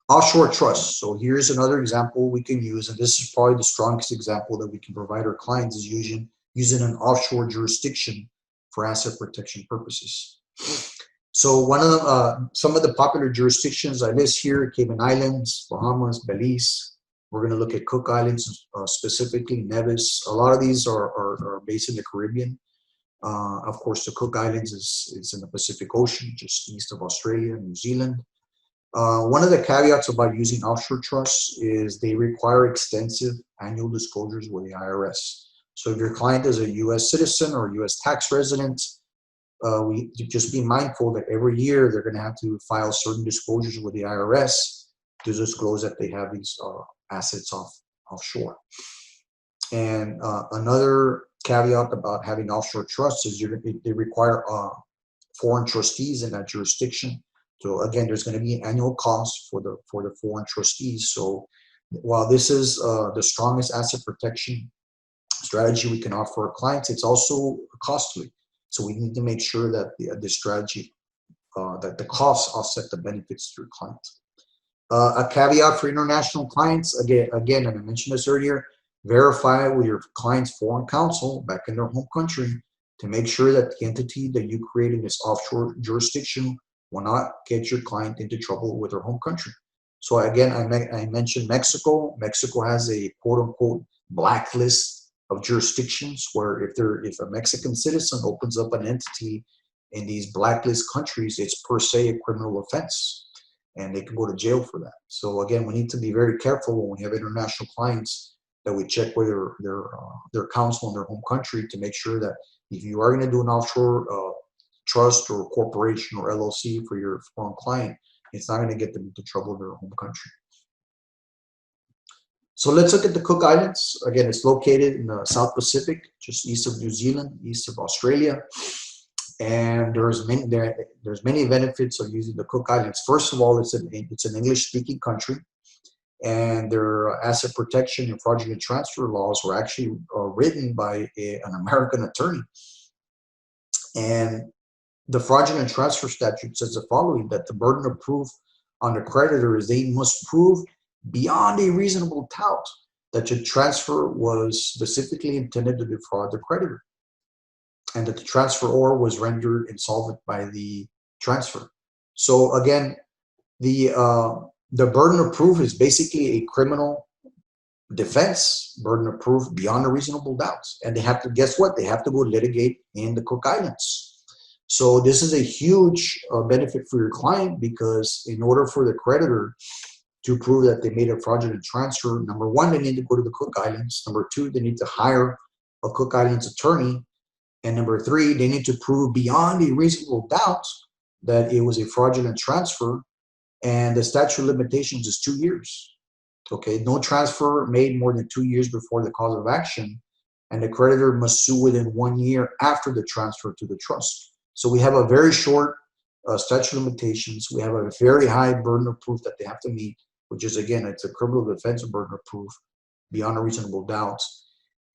Offshore trust. So here's another example we can use, and this is probably the strongest example that we can provide our clients is using an offshore jurisdiction for asset protection purposes. So some of the popular jurisdictions I list here: Cayman Islands, Bahamas, Belize. We're going to look at Cook Islands, specifically Nevis. A lot of these are based in the Caribbean. Of course, the Cook Islands is in the Pacific Ocean, just east of Australia and New Zealand. One of the caveats about using offshore trusts is they require extensive annual disclosures with the IRS. So if your client is a U.S. citizen or U.S. tax resident, we just be mindful that every year they're going to have to file certain disclosures with the IRS to disclose that they have these assets offshore. And another caveat about having offshore trusts is they require foreign trustees in that jurisdiction. So again, there's going to be an annual cost for the foreign trustees. So while this is the strongest asset protection strategy we can offer our clients, it's also costly. So we need to make sure that the strategy, that the costs offset the benefits to your clients. A caveat for international clients, again, and I mentioned this earlier, verify with your client's foreign counsel back in their home country to make sure that the entity that you create in this offshore jurisdiction will not get your client into trouble with their home country. So again, I mentioned Mexico. Mexico has a quote-unquote blacklist of jurisdictions where if a Mexican citizen opens up an entity in these blacklist countries, it's per se a criminal offense, and they can go to jail for that. So again, we need to be very careful when we have international clients that we check with their counsel in their home country to make sure that if you are going to do an offshore trust or corporation or LLC for your foreign client, it's not going to get them into trouble in their home country. So let's look at the Cook Islands. Again, it's located in the South Pacific, just east of New Zealand, east of Australia. And there's many benefits of using the Cook Islands. First of all, it's an English-speaking country, and their asset protection and fraudulent transfer laws were actually written by an American attorney. And the fraudulent transfer statute says the following, that the burden of proof on the creditor is they must prove beyond a reasonable doubt that the transfer was specifically intended to defraud the creditor, and that the transferor was rendered insolvent by the transfer. So again, the burden of proof is basically a criminal defense burden of proof beyond a reasonable doubt. And they have to, guess what? They have to go litigate in the Cook Islands. So this is a huge benefit for your client, because in order for the creditor to prove that they made a fraudulent transfer, number one, they need to go to the Cook Islands. Number two, they need to hire a Cook Islands attorney. And number three, they need to prove beyond a reasonable doubt that it was a fraudulent transfer. And the statute of limitations is 2 years. Okay, no transfer made more than 2 years before the cause of action. And the creditor must sue within 1 year after the transfer to the trust. So we have a very short statute of limitations. We have a very high burden of proof that they have to meet, which is, again, it's a criminal defense burden of proof beyond a reasonable doubt.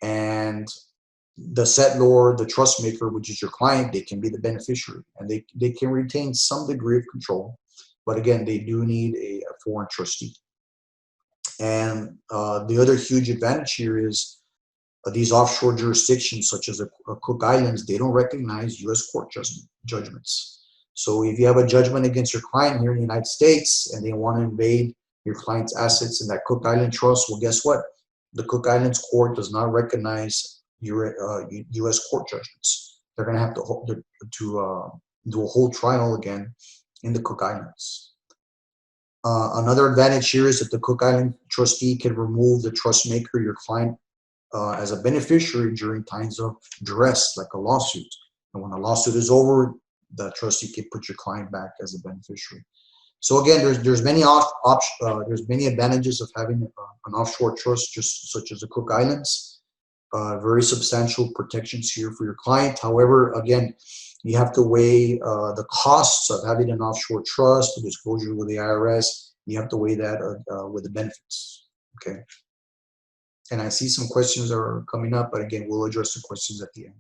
And the settlor, the trust maker, which is your client, they can be the beneficiary, and they can retain some degree of control. But again, they do need a foreign trustee. And the other huge advantage here is these offshore jurisdictions, such as the Cook Islands, they don't recognize U.S. court judgments. So if you have a judgment against your client here in the United States and they want to invade your client's assets in that Cook Island trust, well, guess what? The Cook Islands court does not recognize your U.S. court judgments. They're going to have to do a whole trial again in the Cook Islands. Another advantage here is that the Cook Island trustee can remove the trust maker, your client, as a beneficiary during times of duress, like a lawsuit. And when the lawsuit is over, the trustee can put your client back as a beneficiary. So again, there's many advantages of having an offshore trust, just such as the Cook Islands. Very substantial protections here for your client. However, again, you have to weigh the costs of having an offshore trust, the disclosure with the IRS. You have to weigh that with the benefits. Okay. And I see some questions are coming up, but again, we'll address the questions at the end.